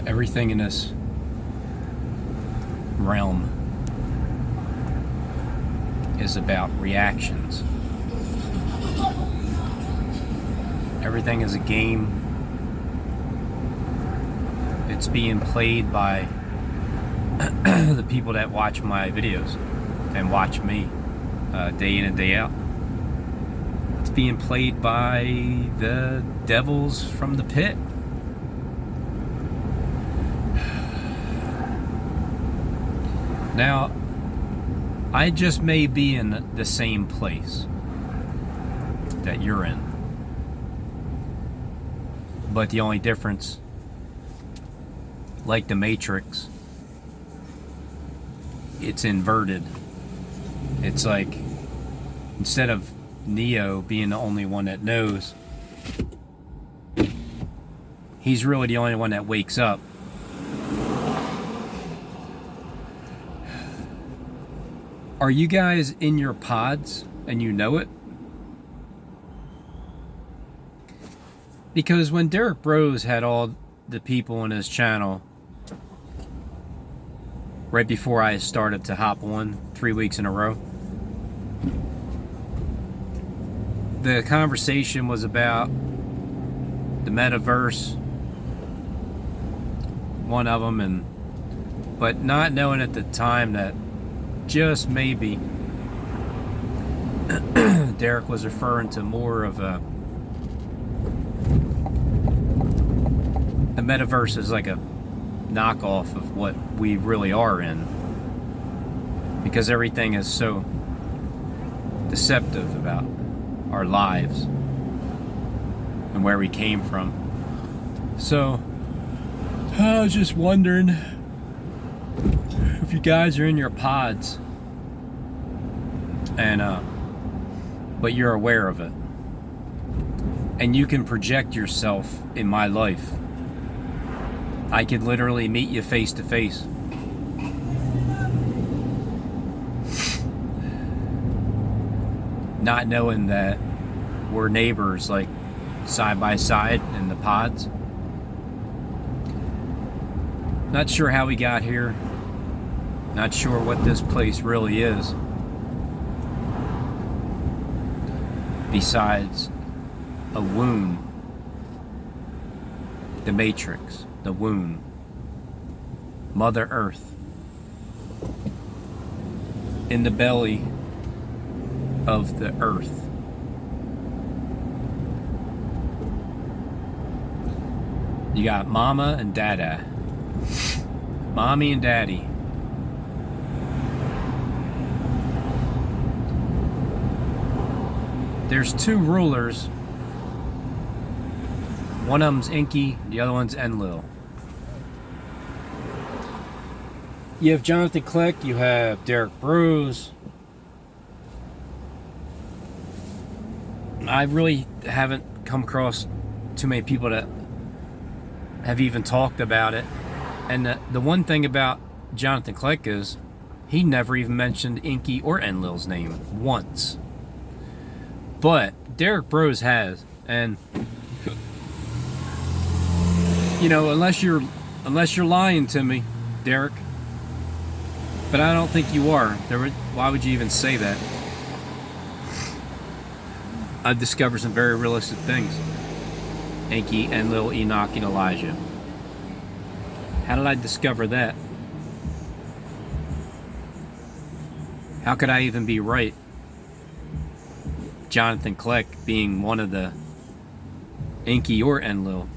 Everything in this realm is about reactions. Everything is a game. It's being played by the people that watch my videos and watch me day in and day out. It's being played by the devils from the pit. Now, I just may be in the same place that you're in. But the only difference, like the Matrix, it's inverted. It's like, instead of Neo being the only one that knows, he's really the only one that wakes up. Are you guys in your pods and you know it? Because when Derek Bros had all the people on his channel right before I started to hop on 3 weeks in a row, the conversation was about the metaverse, one of them, but not knowing at the time that just maybe Derek was referring to more of a metaverse is like a knockoff of what we really are in, because everything is so deceptive about our lives and where we came from. So I was just wondering if you guys are in your pods and but you're aware of it and you can project yourself in my life. I could literally meet you face to face. Not knowing that we're neighbors, like side by side in the pods. Not sure how we got here. Not sure what this place really is. Besides a wound. The Matrix. The wound. Mother Earth. In the belly of the earth. You got Mama and Dada. Mommy and Daddy. There's two rulers. One of them's Inky, the other one's Enlil. You have Jonathan Click, you have Derek Bros. I really haven't come across too many people that have even talked about it. And the one thing about Jonathan Click is he never even mentioned Inky or Enlil's name once. But Derek Bros has, and you know, unless you're lying to me, Derek, but I don't think you are. Why would you even say that? I've discovered some very realistic things. Inky, Enlil, Enoch, and Elijah. How did I discover that? How could I even be right? Jonathan Click being one of the Inky or Enlil,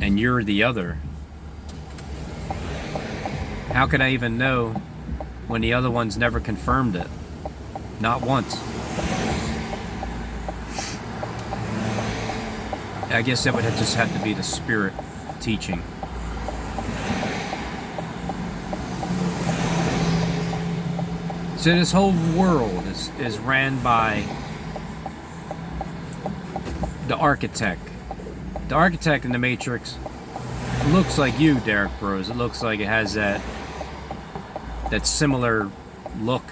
and you're the other. How could I even know when the other ones never confirmed it? Not once. I guess that would have just had to be the spirit teaching. So this whole world is ran by the architect. The architect in the Matrix looks like you, Derek Bros. It looks like it has that similar look.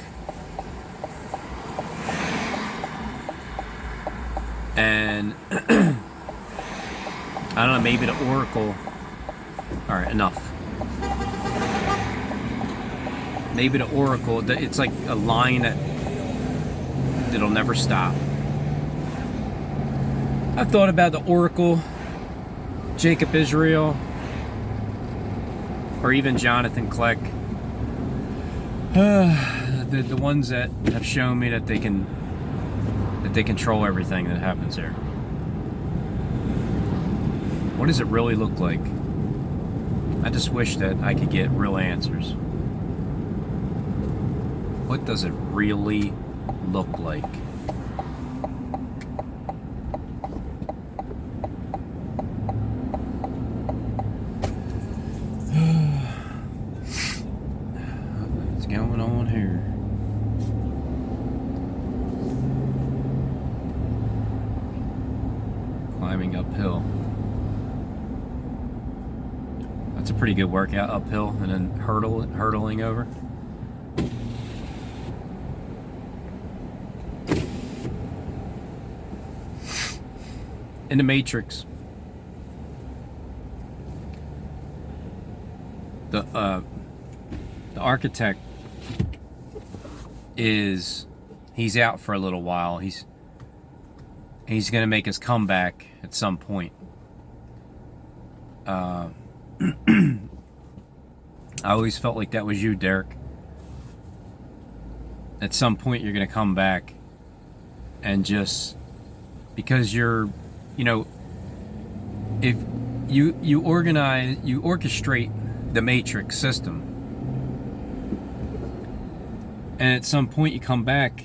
And I don't know, maybe the Oracle All right, enough. Maybe the Oracle, it's like a line that'll never stop. I've thought about the Oracle, Jacob Israel, or even Jonathan Kleck. The ones that have shown me that they control everything that happens there. What does it really look like? I just wish that I could get real answers. What does it really look like? What's going on here? Climbing uphill. That's a pretty good workout, uphill and then hurdling over. In the Matrix, the architect he's out for a little while. He's gonna make his comeback at some point. I always felt like that was you, Derek. At some point you're gonna come back, and just because you're, if you orchestrate the Matrix system, and at some point you come back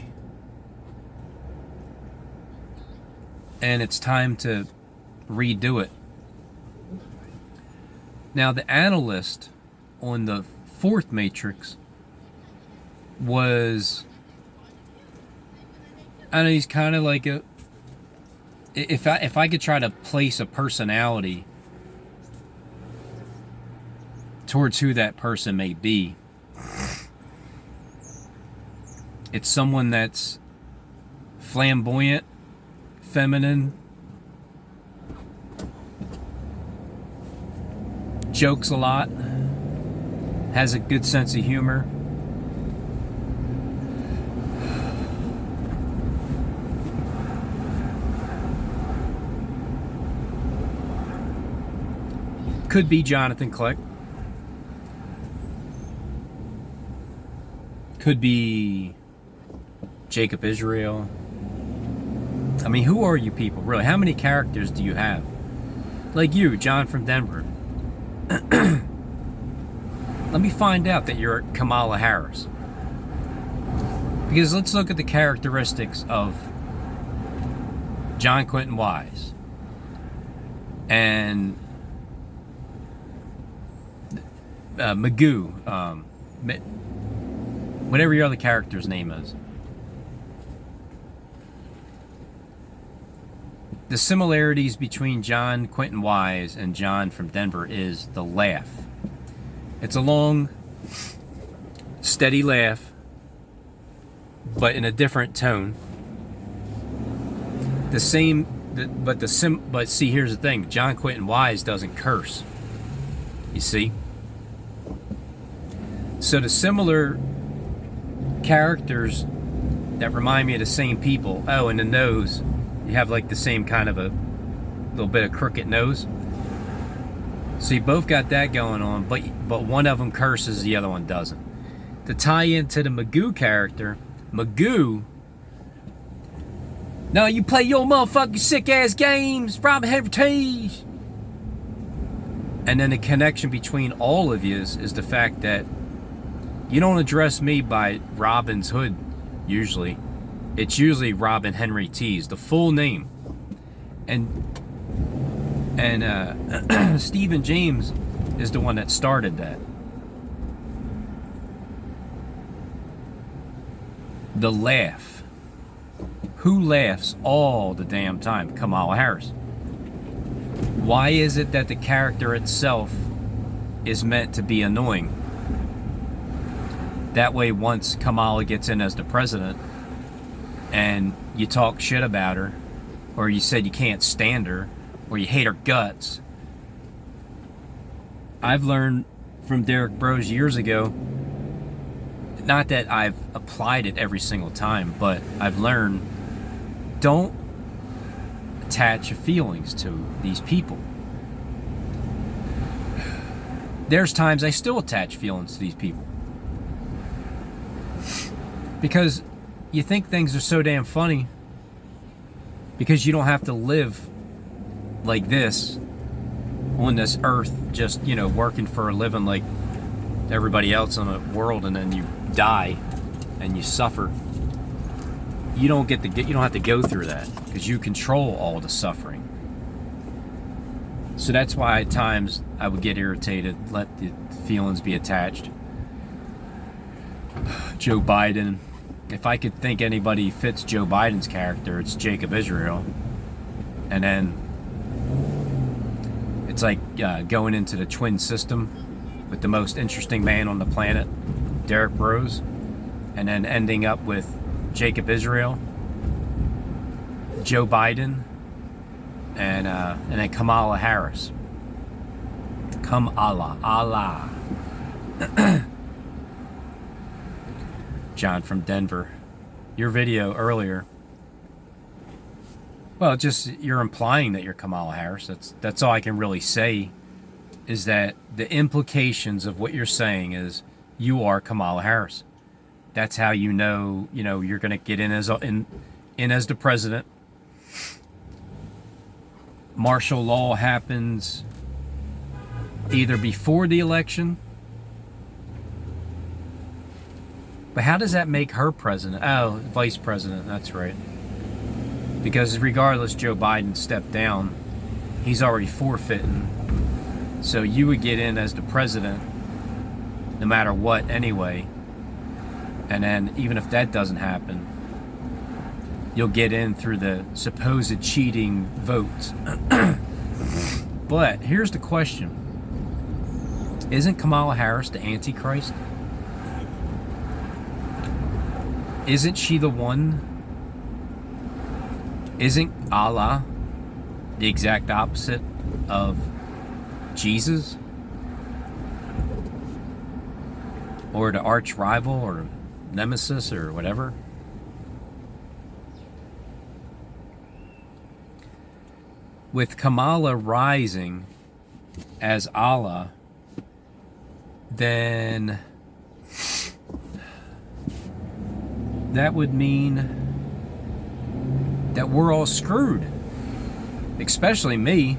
and it's time to redo it. Now, the analyst on the fourth Matrix was, I know, he's kind of like a, if I could try to place a personality towards who that person may be, it's someone that's flamboyant, feminine, jokes a lot, has a good sense of humor. Could be Jonathan Kleck. Could be Jacob Israel. I mean, who are you people, really? How many characters do you have? Like you, John from Denver. Let me find out that you're Kamala Harris. Because let's look at the characteristics of John Quentin Wise and Magoo, whatever your other character's name is. The similarities between John Quentin Wise and John from Denver is the laugh. It's a long, steady laugh, but in a different tone. The same, but see, here's the thing: John Quentin Wise doesn't curse. You see. So the similar characters that remind me of the same people. Oh, and the nose. You have like the same kind of a little bit of crooked nose. So you both got that going on, but one of them curses, the other one doesn't. To tie into the Magoo character, Magoo, no, you play your motherfucking sick ass games, Robin Heritage. And then the connection between all of you is the fact that you don't address me by Robin's Hood, usually. It's usually Robin Henry Tees, the full name. And Stephen James is the one that started that. The laugh. Who laughs all the damn time? Kamala Harris. Why is it that the character itself is meant to be annoying? That way, once Kamala gets in as the president and you talk shit about her, or you said you can't stand her, or you hate her guts, I've learned from Derek Bros years ago, not that I've applied it every single time, but I've learned, don't attach your feelings to these people. There's times I still attach feelings to these people. Because you think things are so damn funny because you don't have to live like this on this earth, just, working for a living like everybody else in the world, and then you die and you suffer. You don't have to go through that because you control all the suffering. So that's why at times I would get irritated, let the feelings be attached. Joe Biden. If I could think anybody fits Joe Biden's character, it's Jacob Israel. And then it's like going into the twin system with the most interesting man on the planet, Derek Bros, and then ending up with Jacob Israel, Joe Biden, and then Kamala Harris. Allah. John from Denver, your video earlier. Well, you're implying that you're Kamala Harris. That's all I can really say, is that the implications of what you're saying is you are Kamala Harris. That's how you're going to get in as the president. Martial law happens either before the election. But how does that make her president? Oh, vice president, that's right. Because regardless, Joe Biden stepped down, he's already forfeiting. So you would get in as the president no matter what anyway. And then even if that doesn't happen, you'll get in through the supposed cheating votes. But here's the question. Isn't Kamala Harris the Antichrist? Isn't she the one? Isn't Allah the exact opposite of Jesus? Or the arch rival or nemesis or whatever? With Kamala rising as Allah, then that would mean that we're all screwed. Especially me.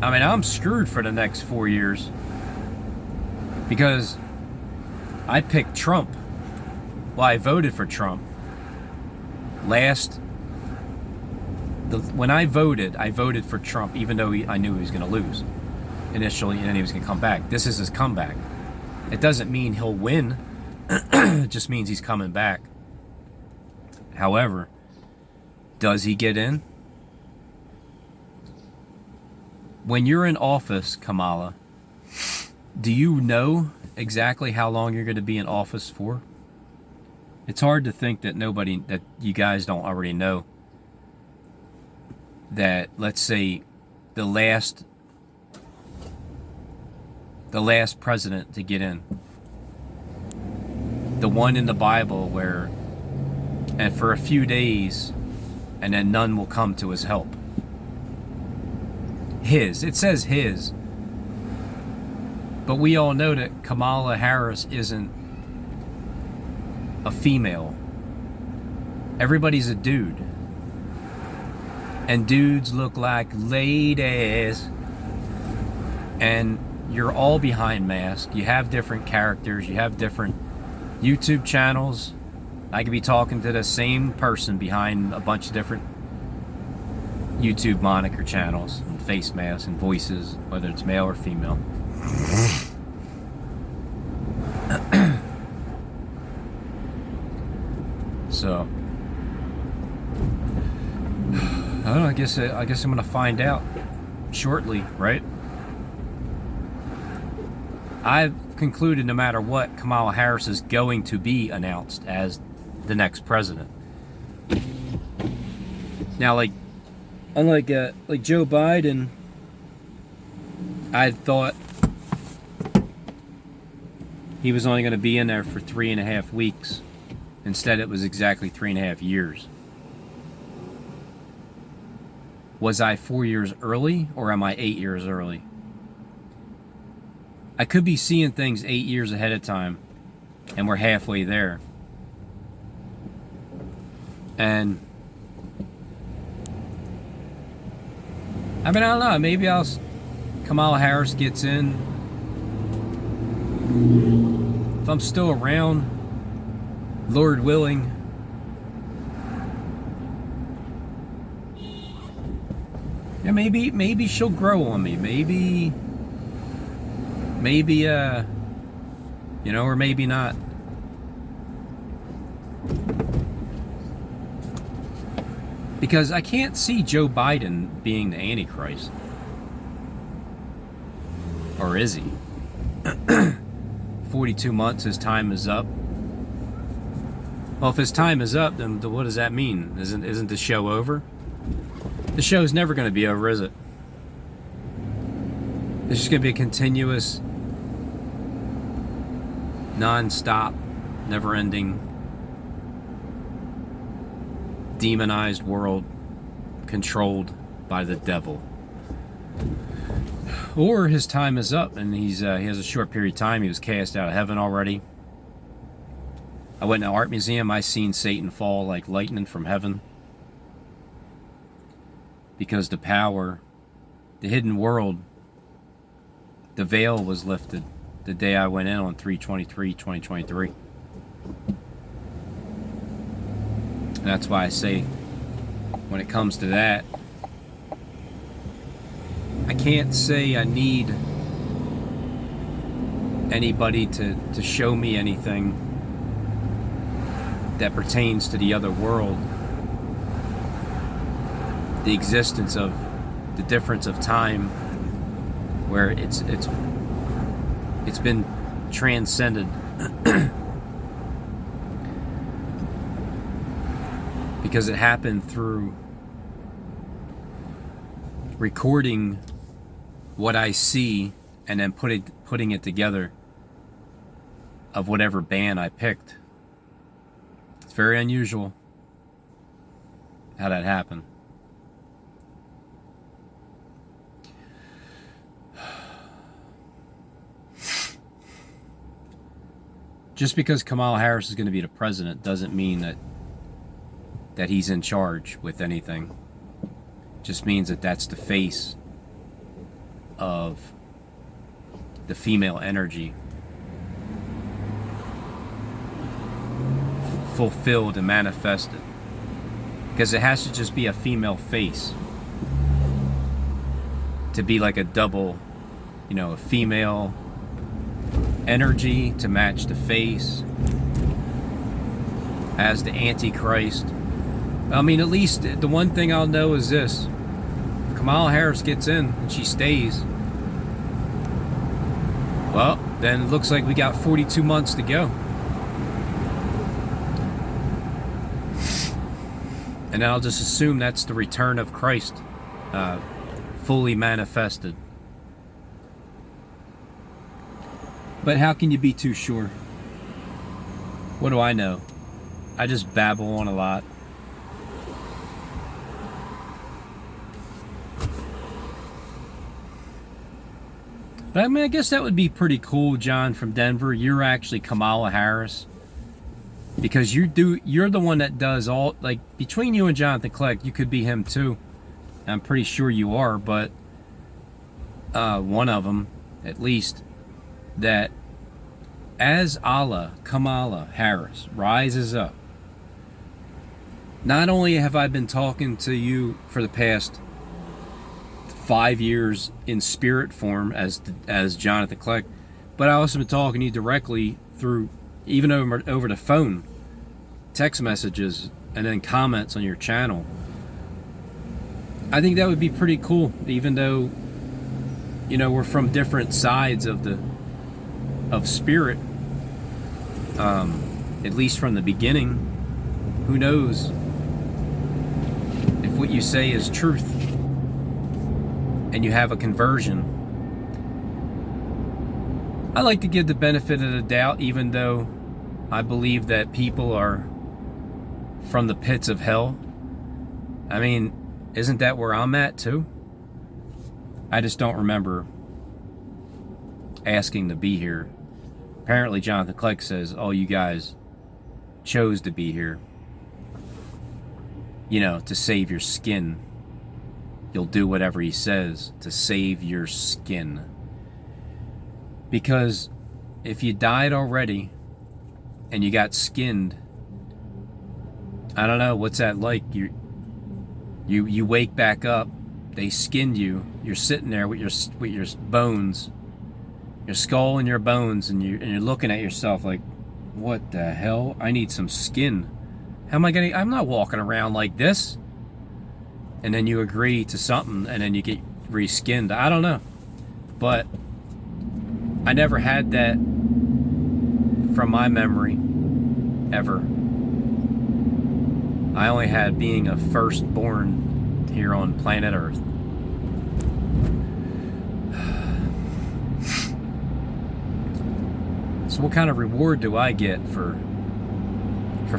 I mean, I'm screwed for the next 4 years. Because I picked Trump. Well, I voted for Trump. When I voted for Trump, even though I knew he was going to lose initially, and then he was going to come back. This is his comeback. It doesn't mean he'll win. It just means he's coming back. However, does he get in? When you're in office, Kamala, do you know exactly how long you're going to be in office for? It's hard to think that you guys don't already know that, let's say, the last president to get in, the one in the Bible where, and for a few days, and then none will come to his help. It says his, but we all know that Kamala Harris isn't a female. Everybody's a dude. And dudes look like ladies. And you're all behind masks. You have different characters. You have different YouTube channels. I could be talking to the same person behind a bunch of different YouTube moniker channels and face masks and voices, whether it's male or female. So I don't know, I guess I'm gonna find out shortly, right? I've concluded no matter what, Kamala Harris is going to be announced as the next president. Now, unlike Joe Biden, I thought he was only going to be in there for 3.5 weeks. Instead, it was exactly 3.5 years. Was I 4 years early, or am I 8 years early? I could be seeing things 8 years ahead of time, and we're halfway there. And I mean, I don't know. Maybe Kamala Harris gets in. If I'm still around, Lord willing, yeah, maybe she'll grow on me. Maybe, or maybe not. Because I can't see Joe Biden being the Antichrist. Or is he? 42 months, his time is up. Well, if his time is up, then what does that mean? Isn't the show over? The show's never going to be over, is it? It's just going to be a continuous, non-stop, never-ending, demonized world controlled by the devil. Or his time is up and he has a short period of time. He was cast out of heaven already. I went to an art museum. I seen Satan fall like lightning from heaven. Because the power, the hidden world, the veil was lifted the day I went in on 3/23/2023. And that's why I say, when it comes to that, I can't say I need anybody to show me anything that pertains to the other world. The existence of the difference of time, where it's been transcended. Because it happened through recording what I see and then putting it together of whatever band I picked. It's very unusual how that happened. Just because Kamala Harris is going to be the president doesn't mean that he's in charge with anything. Just means that that's the face of the female energy fulfilled and manifested. Because it has to just be a female face to be like a double, a female energy to match the face as the Antichrist. I mean, at least the one thing I'll know is this: if Kamala Harris gets in and she stays, well, then it looks like we got 42 months to go. And I'll just assume that's the return of Christ, fully manifested. But how can you be too sure? What do I know? I just babble on a lot. But I mean, I guess that would be pretty cool, John from Denver. You're actually Kamala Harris. Because you're the one that does all, like, between you and Jonathan Kleck, you could be him too. I'm pretty sure you are, but one of them, at least, that as Kamala Harris rises up, not only have I been talking to you for the past 5 years in spirit form as Jonathan Kleck, but I also been talking to you directly through, even over the phone, text messages, and then comments on your channel. I think that would be pretty cool, even though, we're from different sides of spirit, at least from the beginning. Who knows if what you say is truth and you have a conversion, I like to give the benefit of the doubt, even though I believe that people are from the pits of hell. I mean, isn't that where I'm at too? I just don't remember asking to be here. Apparently Jonathan Kleck says, oh, you guys chose to be here, you know, to save your skin. You'll do whatever he says to save your skin. Because if you died already and you got skinned, I don't know, what's that like? You wake back up, they skinned you, you're sitting there with your bones, your skull and your bones, and you're looking at yourself like, what the hell? I need some skin. How am I gonna? I'm not walking around like this. And then you agree to something, and then you get reskinned. I don't know, but I never had that from my memory ever. I only had being a firstborn here on planet Earth. So what kind of reward do I get for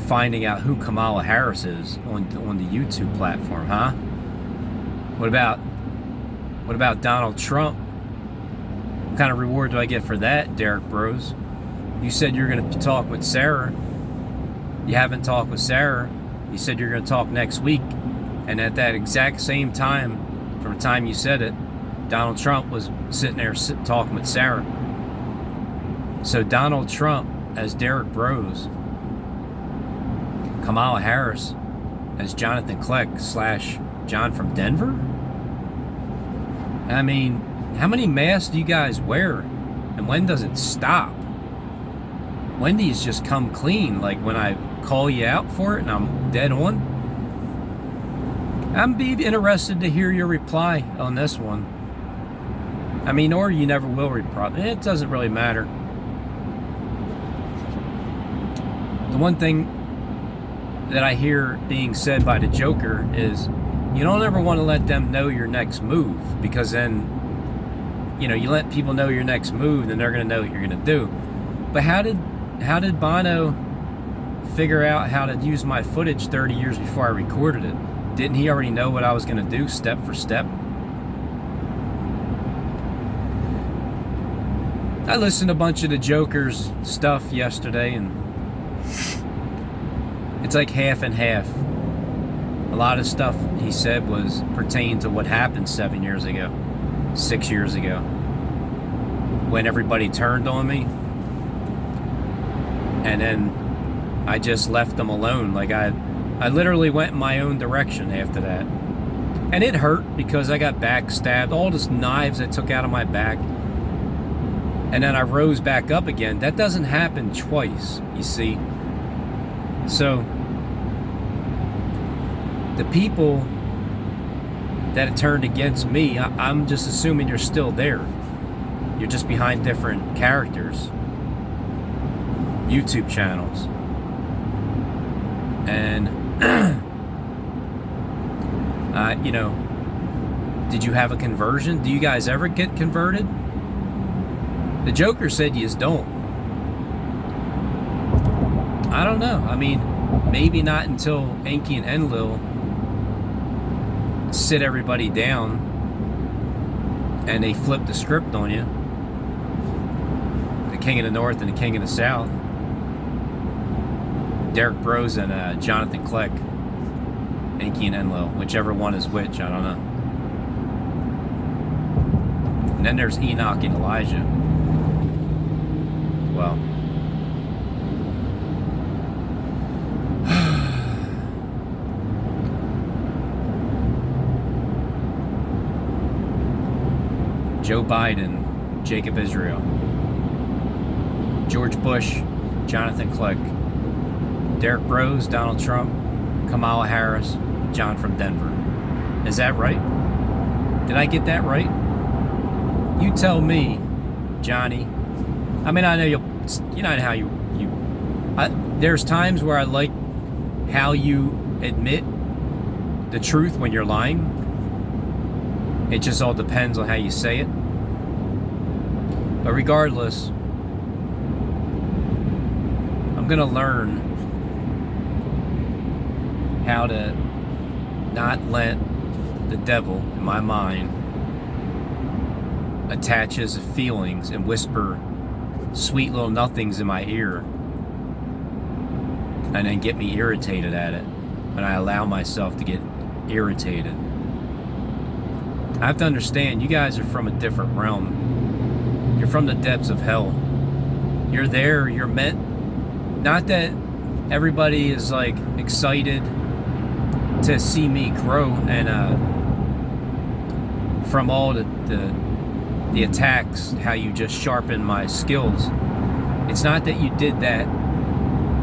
finding out who Kamala Harris is on the YouTube platform, huh? What about Donald Trump? What kind of reward do I get for that, Derek Bros? You said you're going to talk with Sarah. You haven't talked with Sarah. You said you're going to talk next week. And at that exact same time, from the time you said it, Donald Trump was sitting there talking with Sarah. So Donald Trump as Derek Bros, Kamala Harris as Jonathan Kleck / John from Denver? I mean, how many masks do you guys wear? And when does it stop? When do you just come clean? Like when I call you out for it and I'm dead on? I'm be interested to hear your reply on this one. I mean, or you never will reply. It doesn't really matter. The one thing that I hear being said by the Joker is, you don't ever want to let them know your next move, because then, you know, you let people know your next move, then they're going to know what you're going to do. But how did Bono figure out how to use my footage 30 years before I recorded it? Didn't he already know what I was going to do step for step? I listened to a bunch of the Joker's stuff yesterday, and it's like half and half. A lot of stuff he said was pertained to what happened 7 years ago, 6 years ago, when everybody turned on me, and then I just left them alone. Like I literally went in my own direction after that, and it hurt because I got backstabbed, all these knives I took out of my back, and then I rose back up again. That doesn't happen twice, you see. So the people that turned against me, I'm just assuming you're still there. You're just behind different characters, YouTube channels. And you know, did you have a conversion? Do you guys ever get converted? The Joker said you don't. I don't know. I mean, maybe not until Enki and Enlil sit everybody down and they flip the script on you. The King of the North and the King of the South. Derek Bros and Jonathan Kleck. Enki and Enlil. Whichever one is which, I don't know. And then there's Enoch and Elijah. Well, Joe Biden, Jacob Israel, George Bush, Jonathan Kleck, Derek Bros, Donald Trump, Kamala Harris, John from Denver. Is that right? Did I get that right? You tell me, Johnny. I mean, I know you know how there's times where I like how you admit the truth when you're lying. It just all depends on how you say it. But regardless, I'm going to learn how to not let the devil in my mind attach his feelings and whisper sweet little nothings in my ear and then get me irritated at it. And I allow myself to get irritated. I have to understand, you guys are from a different realm. You're from the depths of hell. You're there, you're meant, not that everybody is like excited to see me grow and from all the attacks, how you just sharpen my skills. It's not that you did that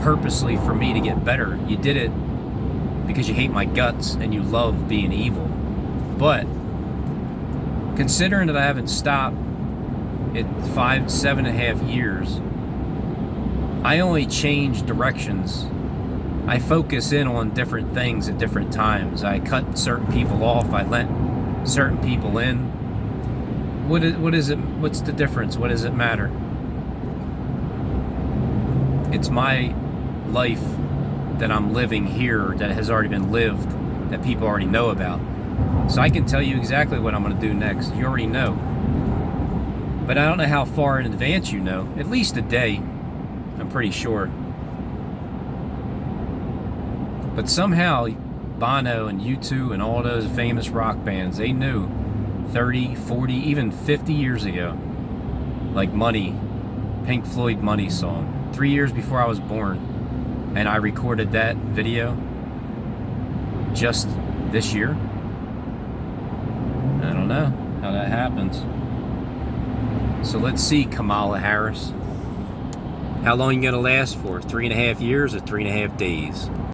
purposely for me to get better. You did it because you hate my guts and you love being evil. But considering that I haven't stopped in 7.5 years, I only change directions. I focus in on different things at different times. I cut certain people off. I let certain people in. What is it? What's the difference? What does it matter? It's my life that I'm living here that has already been lived, that people already know about. So I can tell you exactly what I'm going to do next. You already know. But I don't know how far in advance you know. At least a day, I'm pretty sure. But somehow, Bono and U2 and all those famous rock bands, they knew 30, 40, even 50 years ago. Like Money, Pink Floyd Money song. 3 years before I was born. And I recorded that video just this year. I don't know how that happens. So let's see, Kamala Harris. How long you gonna last for? 3.5 years or 3.5 days?